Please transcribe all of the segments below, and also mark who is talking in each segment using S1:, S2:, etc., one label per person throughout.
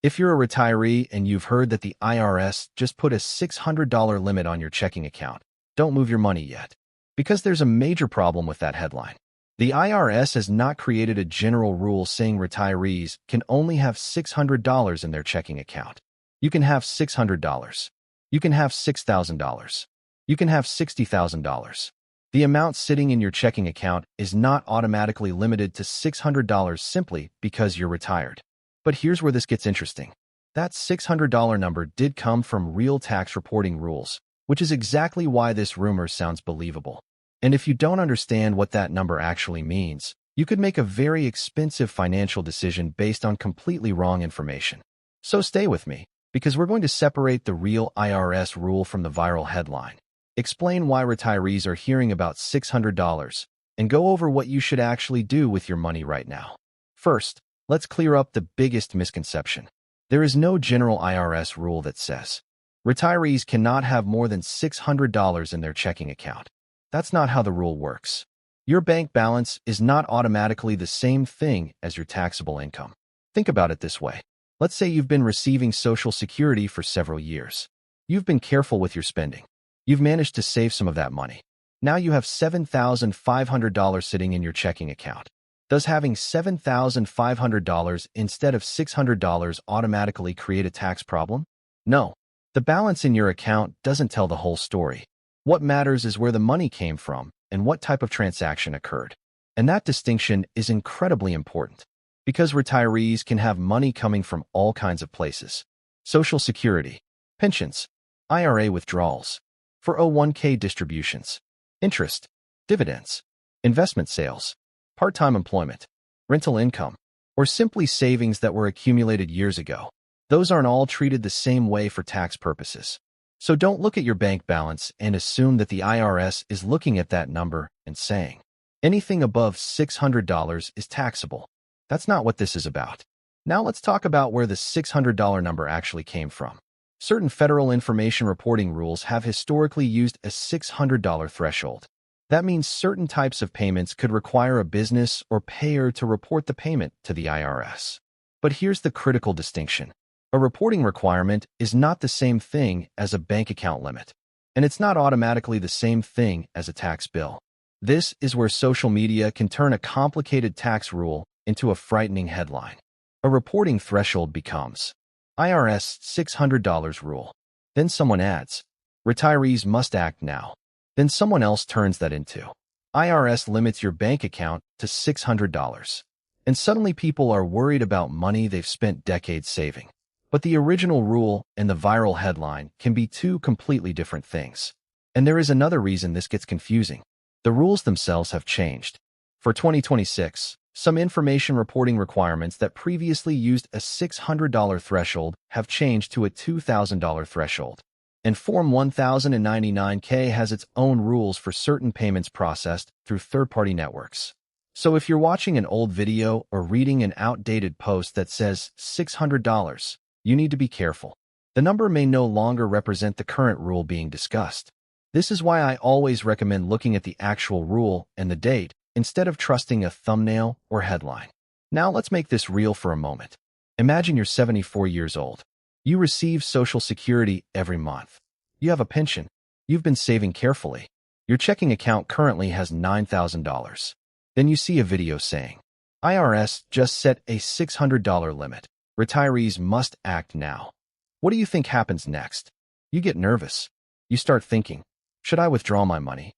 S1: If you're a retiree and you've heard that the IRS just put a $600 limit on your checking account, don't move your money yet. Because there's a major problem with that headline. The IRS has not created a general rule saying retirees can only have $600 in their checking account. You can have $600. You can have $6,000. You can have $60,000. The amount sitting in your checking account is not automatically limited to $600 simply because you're retired. But here's where this gets interesting. That $600 number did come from real tax reporting rules, which is exactly why this rumor sounds believable. And if you don't understand what that number actually means, you could make a very expensive financial decision based on completely wrong information. So stay with me, because we're going to separate the real IRS rule from the viral headline, explain why retirees are hearing about $600, and go over what you should actually do with your money right now. First, let's clear up the biggest misconception. There is no general IRS rule that says retirees cannot have more than $600 in their checking account. That's not how the rule works. Your bank balance is not automatically the same thing as your taxable income. Think about it this way. Let's say you've been receiving Social Security for several years. You've been careful with your spending. You've managed to save some of that money. Now you have $7,500 sitting in your checking account. Does having $7,500 instead of $600 automatically create a tax problem? No. The balance in your account doesn't tell the whole story. What matters is where the money came from and what type of transaction occurred. And that distinction is incredibly important because retirees can have money coming from all kinds of places. Social Security, pensions, IRA withdrawals, 401k distributions, interest, dividends, investment sales, part-time employment, rental income, or simply savings that were accumulated years ago. Those aren't all treated the same way for tax purposes. So don't look at your bank balance and assume that the IRS is looking at that number and saying, anything above $600 is taxable. That's not what this is about. Now let's talk about where the $600 number actually came from. Certain federal information reporting rules have historically used a $600 threshold. That means certain types of payments could require a business or payer to report the payment to the IRS. But here's the critical distinction. A reporting requirement is not the same thing as a bank account limit, and it's not automatically the same thing as a tax bill. This is where social media can turn a complicated tax rule into a frightening headline. A reporting threshold becomes IRS $600 rule. Then someone adds, retirees must act now. Then someone else turns that into IRS limits your bank account to $600. And suddenly people are worried about money they've spent decades saving. But the original rule and the viral headline can be two completely different things. And there is another reason this gets confusing. The rules themselves have changed. For 2026, some information reporting requirements that previously used a $600 threshold have changed to a $2,000 threshold. And Form 1099-K has its own rules for certain payments processed through third-party networks. So if you're watching an old video or reading an outdated post that says $600, you need to be careful. The number may no longer represent the current rule being discussed. This is why I always recommend looking at the actual rule and the date instead of trusting a thumbnail or headline. Now let's make this real for a moment. Imagine you're 74 years old. You receive Social Security every month. You have a pension. You've been saving carefully. Your checking account currently has $9,000. Then you see a video saying, IRS just set a $600 limit. Retirees must act now. What do you think happens next? You get nervous. You start thinking, should I withdraw my money?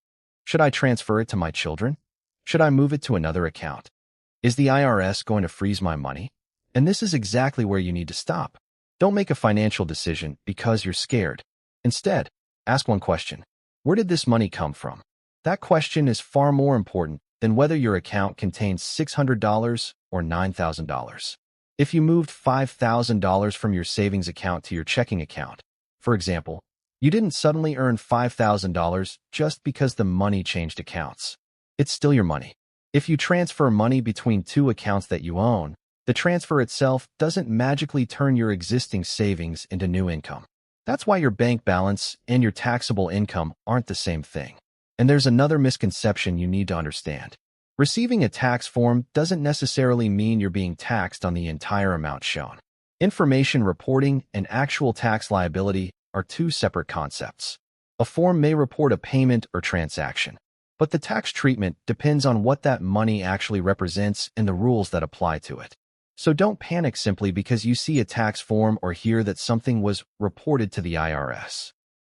S1: Should I transfer it to my children? Should I move it to another account? Is the IRS going to freeze my money? And this is exactly where you need to stop. Don't make a financial decision because you're scared. Instead, ask one question. Where did this money come from? That question is far more important than whether your account contains $600 or $9,000. If you moved $5,000 from your savings account to your checking account, for example, you didn't suddenly earn $5,000 just because the money changed accounts. It's still your money. If you transfer money between two accounts that you own, the transfer itself doesn't magically turn your existing savings into new income. That's why your bank balance and your taxable income aren't the same thing. And there's another misconception you need to understand. Receiving a tax form doesn't necessarily mean you're being taxed on the entire amount shown. Information reporting and actual tax liability are two separate concepts. A form may report a payment or transaction, but the tax treatment depends on what that money actually represents and the rules that apply to it. So don't panic simply because you see a tax form or hear that something was reported to the IRS.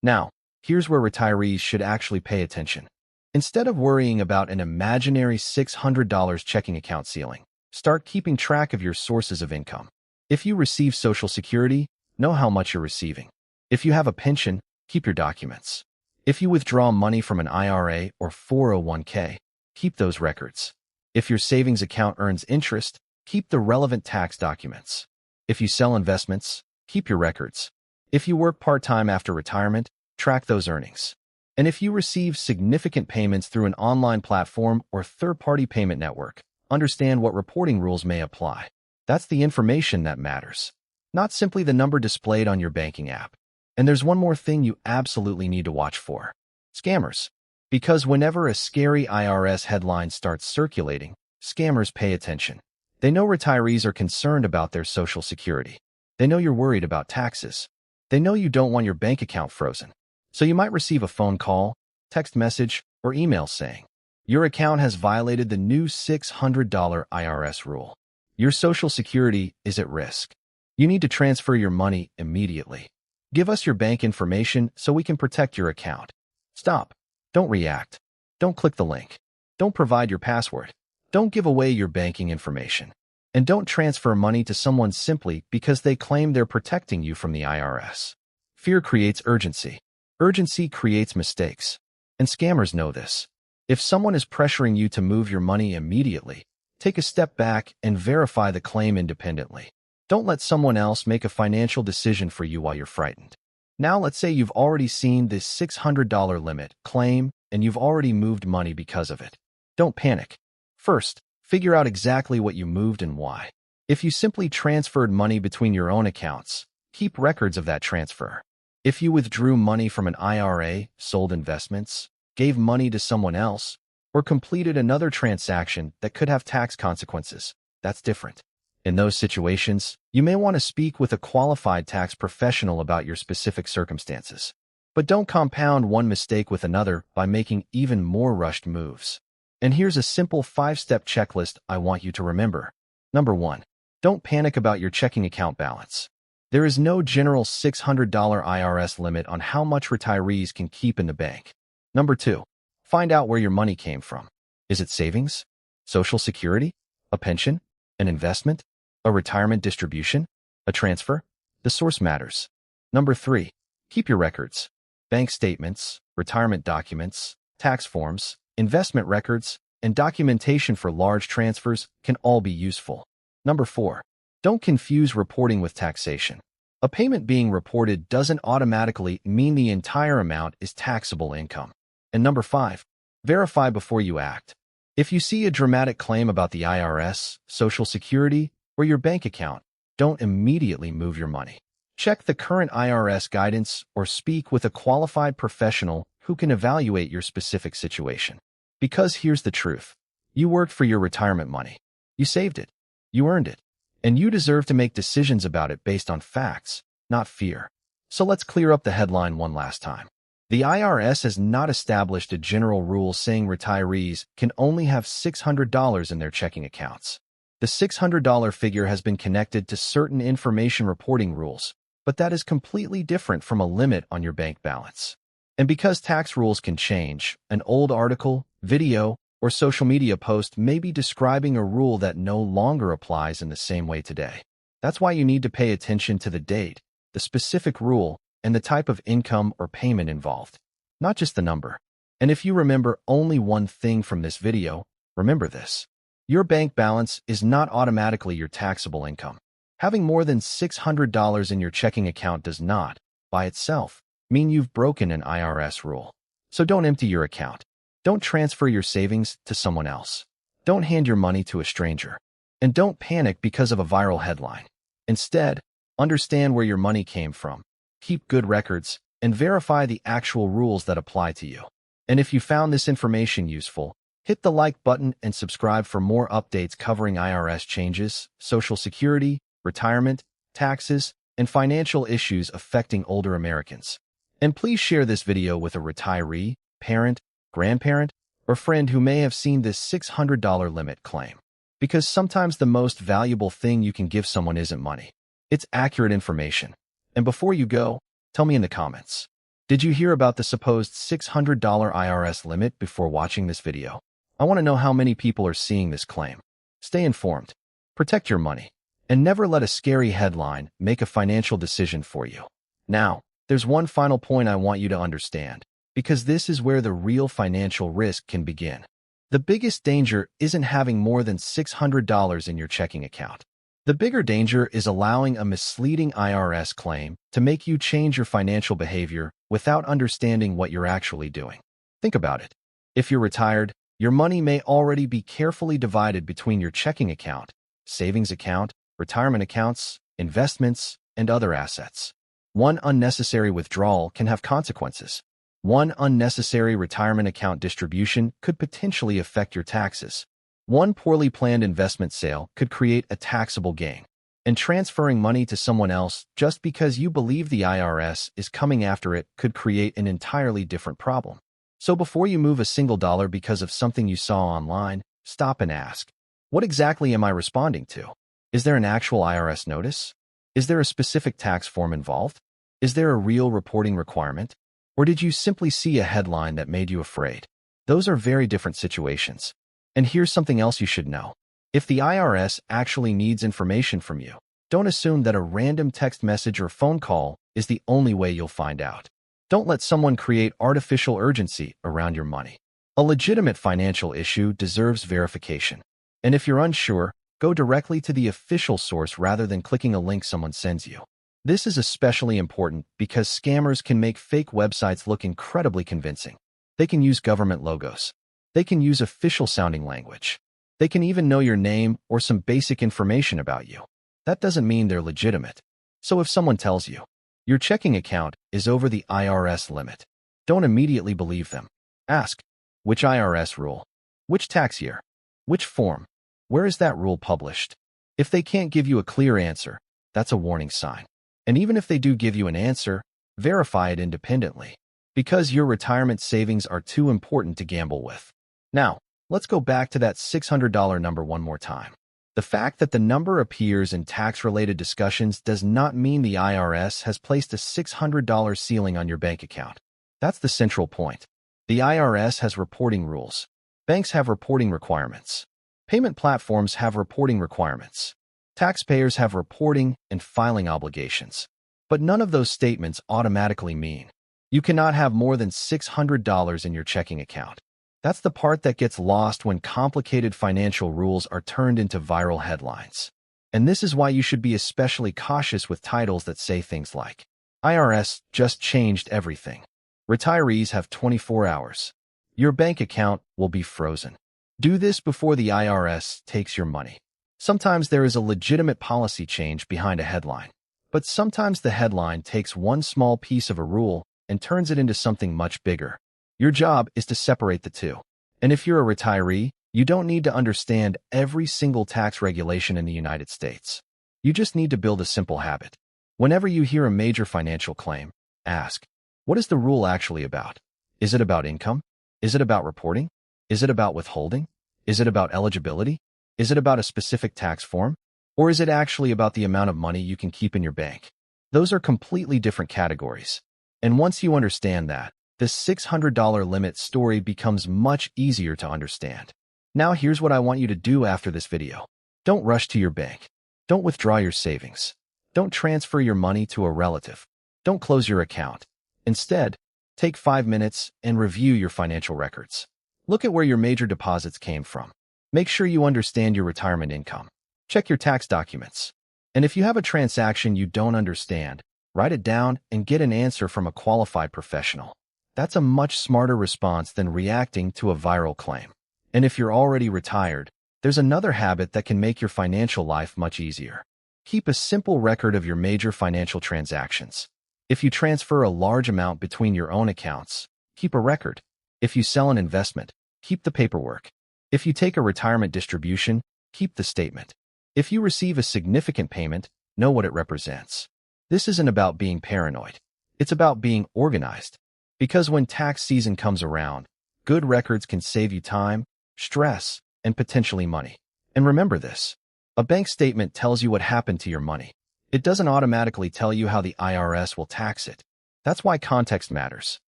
S1: Now, here's where retirees should actually pay attention. Instead of worrying about an imaginary $600 checking account ceiling, start keeping track of your sources of income. If you receive Social Security, know how much you're receiving. If you have a pension, keep your documents. If you withdraw money from an IRA or 401k, keep those records. If your savings account earns interest, keep the relevant tax documents. If you sell investments, keep your records. If you work part-time after retirement, track those earnings. And if you receive significant payments through an online platform or third-party payment network, understand what reporting rules may apply. That's the information that matters, not simply the number displayed on your banking app. And there's one more thing you absolutely need to watch for: scammers. Because whenever a scary IRS headline starts circulating, scammers pay attention. They know retirees are concerned about their Social Security. They know you're worried about taxes. They know you don't want your bank account frozen. So you might receive a phone call, text message, or email saying, your account has violated the new $600 IRS rule. Your Social Security is at risk. You need to transfer your money immediately. Give us your bank information so we can protect your account. Stop. Don't react. Don't click the link. Don't provide your password. Don't give away your banking information. And don't transfer money to someone simply because they claim they're protecting you from the IRS. Fear creates urgency. Urgency creates mistakes. And scammers know this. If someone is pressuring you to move your money immediately, take a step back and verify the claim independently. Don't let someone else make a financial decision for you while you're frightened. Now, let's say you've already seen this $600 limit claim and you've already moved money because of it. Don't panic. First, figure out exactly what you moved and why. If you simply transferred money between your own accounts, keep records of that transfer. If you withdrew money from an IRA, sold investments, gave money to someone else, or completed another transaction that could have tax consequences, that's different. In those situations, you may want to speak with a qualified tax professional about your specific circumstances. But don't compound one mistake with another by making even more rushed moves. And here's a simple 5-step checklist I want you to remember. Number 1. Don't panic about your checking account balance. There is no general $600 IRS limit on how much retirees can keep in the bank. Number 2. Find out where your money came from. Is it savings? Social Security? A pension? An investment? A retirement distribution? A transfer? The source matters. Number 3. Keep your records. Bank statements, retirement documents, tax forms, investment records, and documentation for large transfers can all be useful. Number 4. Don't confuse reporting with taxation. A payment being reported doesn't automatically mean the entire amount is taxable income. And number 5. Verify before you act. If you see a dramatic claim about the IRS, Social Security, or your bank account, don't immediately move your money. Check the current IRS guidance or speak with a qualified professional who can evaluate your specific situation. Because here's the truth. You worked for your retirement money. You saved it. You earned it. And you deserve to make decisions about it based on facts, not fear. So let's clear up the headline one last time. The IRS has not established a general rule saying retirees can only have $600 in their checking accounts. The $600 figure has been connected to certain information reporting rules, but that is completely different from a limit on your bank balance. And because tax rules can change, an old article, video, or social media post may be describing a rule that no longer applies in the same way today. That's why you need to pay attention to the date, the specific rule, and the type of income or payment involved, not just the number. And if you remember only one thing from this video, remember this. Your bank balance is not automatically your taxable income. Having more than $600 in your checking account does not, by itself, mean you've broken an IRS rule. So don't empty your account. Don't transfer your savings to someone else. Don't hand your money to a stranger. And don't panic because of a viral headline. Instead, understand where your money came from, keep good records, and verify the actual rules that apply to you. And if you found this information useful, hit the like button and subscribe for more updates covering IRS changes, Social Security, retirement, taxes, and financial issues affecting older Americans. And please share this video with a retiree, parent, grandparent, or friend who may have seen this $600 limit claim. Because sometimes the most valuable thing you can give someone isn't money. It's accurate information. And before you go, tell me in the comments. Did you hear about the supposed $600 IRS limit before watching this video? I want to know how many people are seeing this claim. Stay informed, protect your money, and never let a scary headline make a financial decision for you. Now, there's one final point I want you to understand, because this is where the real financial risk can begin. The biggest danger isn't having more than $600 in your checking account. The bigger danger is allowing a misleading IRS claim to make you change your financial behavior without understanding what you're actually doing. Think about it. If you're retired, your money may already be carefully divided between your checking account, savings account, retirement accounts, investments, and other assets. One unnecessary withdrawal can have consequences. One unnecessary retirement account distribution could potentially affect your taxes. One poorly planned investment sale could create a taxable gain. And transferring money to someone else just because you believe the IRS is coming after it could create an entirely different problem. So before you move a single dollar because of something you saw online, stop and ask, what exactly am I responding to? Is there an actual IRS notice? Is there a specific tax form involved? Is there a real reporting requirement? Or did you simply see a headline that made you afraid? Those are very different situations. And here's something else you should know. If the IRS actually needs information from you, don't assume that a random text message or phone call is the only way you'll find out. Don't let someone create artificial urgency around your money. A legitimate financial issue deserves verification. And if you're unsure, go directly to the official source rather than clicking a link someone sends you. This is especially important because scammers can make fake websites look incredibly convincing. They can use government logos. They can use official-sounding language. They can even know your name or some basic information about you. That doesn't mean they're legitimate. So if someone tells you, your checking account is over the IRS limit, don't immediately believe them. Ask, which IRS rule? Which tax year? Which form? Where is that rule published? If they can't give you a clear answer, that's a warning sign. And even if they do give you an answer, verify it independently, because your retirement savings are too important to gamble with. Now, let's go back to that $600 number one more time. The fact that the number appears in tax-related discussions does not mean the IRS has placed a $600 ceiling on your bank account. That's the central point. The IRS has reporting rules. Banks have reporting requirements. Payment platforms have reporting requirements. Taxpayers have reporting and filing obligations. But none of those statements automatically mean you cannot have more than $600 in your checking account. That's the part that gets lost when complicated financial rules are turned into viral headlines. And this is why you should be especially cautious with titles that say things like, IRS just changed everything. Retirees have 24 hours. Your bank account will be frozen. Do this before the IRS takes your money. Sometimes there is a legitimate policy change behind a headline, but sometimes the headline takes one small piece of a rule and turns it into something much bigger. Your job is to separate the two. And if you're a retiree, you don't need to understand every single tax regulation in the United States. You just need to build a simple habit. Whenever you hear a major financial claim, ask, what is the rule actually about? Is it about income? Is it about reporting? Is it about withholding? Is it about eligibility? Is it about a specific tax form? Or is it actually about the amount of money you can keep in your bank? Those are completely different categories. And once you understand that, the $600 limit story becomes much easier to understand. Now here's what I want you to do after this video. Don't rush to your bank. Don't withdraw your savings. Don't transfer your money to a relative. Don't close your account. Instead, take 5 minutes and review your financial records. Look at where your major deposits came from. Make sure you understand your retirement income. Check your tax documents. And if you have a transaction you don't understand, write it down and get an answer from a qualified professional. That's a much smarter response than reacting to a viral claim. And if you're already retired, there's another habit that can make your financial life much easier. Keep a simple record of your major financial transactions. If you transfer a large amount between your own accounts, keep a record. If you sell an investment, keep the paperwork. If you take a retirement distribution, keep the statement. If you receive a significant payment, know what it represents. This isn't about being paranoid. It's about being organized. Because when tax season comes around, good records can save you time, stress, and potentially money. And remember this. A bank statement tells you what happened to your money. It doesn't automatically tell you how the IRS will tax it. That's why context matters.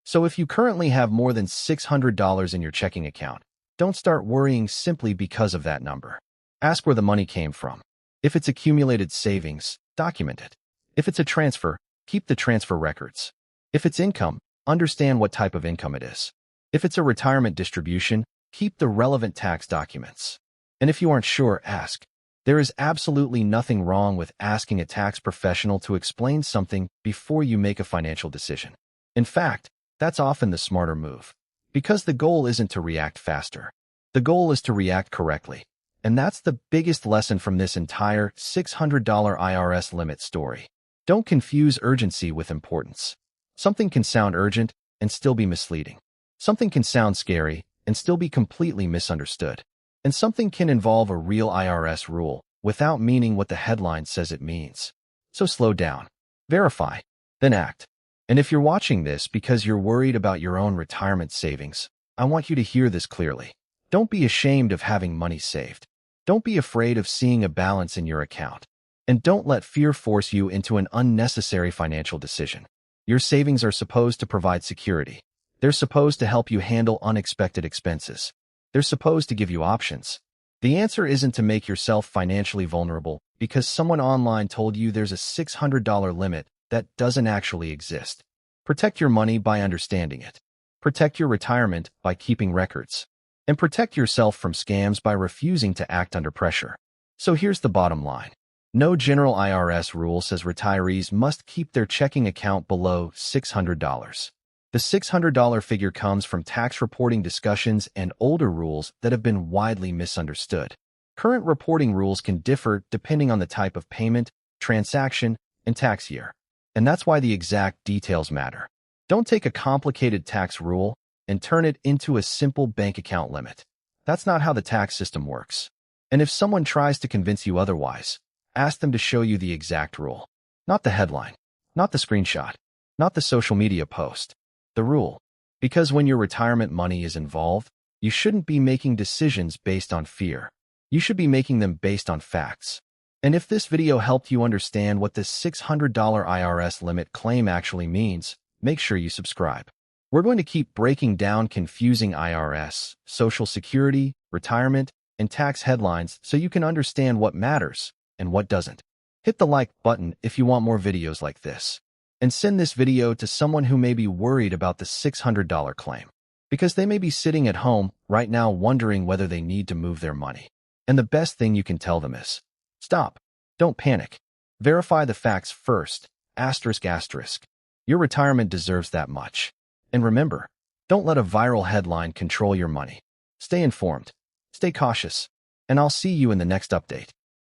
S1: So if you currently have more than $600 in your checking account, don't start worrying simply because of that number. Ask where the money came from. If it's accumulated savings, document it. If it's a transfer, keep the transfer records. If it's income, understand what type of income it is. If it's a retirement distribution, keep the relevant tax documents. And if you aren't sure, ask. There is absolutely nothing wrong with asking a tax professional to explain something before you make a financial decision. In fact, that's often the smarter move. Because the goal isn't to react faster. The goal is to react correctly. And that's the biggest lesson from this entire $600 IRS limit story. Don't confuse urgency with importance. Something can sound urgent and still be misleading. Something can sound scary and still be completely misunderstood. And something can involve a real IRS rule without meaning what the headline says it means. So slow down, verify, then act. And if you're watching this because you're worried about your own retirement savings, I want you to hear this clearly. Don't be ashamed of having money saved. Don't be afraid of seeing a balance in your account. And don't let fear force you into an unnecessary financial decision. Your savings are supposed to provide security. They're supposed to help you handle unexpected expenses. They're supposed to give you options. The answer isn't to make yourself financially vulnerable because someone online told you there's a $600 limit that doesn't actually exist. Protect your money by understanding it. Protect your retirement by keeping records. And protect yourself from scams by refusing to act under pressure. So here's the bottom line. No general IRS rule says retirees must keep their checking account below $600. The $600 figure comes from tax reporting discussions and older rules that have been widely misunderstood. Current reporting rules can differ depending on the type of payment, transaction, and tax year. And that's why the exact details matter. Don't take a complicated tax rule and turn it into a simple bank account limit. That's not how the tax system works. And if someone tries to convince you otherwise, ask them to show you the exact rule. Not the headline, not the screenshot, not the social media post. The rule. Because when your retirement money is involved, you shouldn't be making decisions based on fear. You should be making them based on facts. And if this video helped you understand what this $600 IRS limit claim actually means, make sure you subscribe. We're going to keep breaking down confusing IRS, Social Security, retirement, and tax headlines so you can understand what matters and what doesn't. Hit the like button if you want more videos like this. And send this video to someone who may be worried about the $600 claim. Because they may be sitting at home right now wondering whether they need to move their money. And the best thing you can tell them is, stop. Don't panic. Verify the facts first. Asterisk asterisk. Your retirement deserves that much. And remember, don't let a viral headline control your money. Stay informed. Stay cautious. And I'll see you in the next update.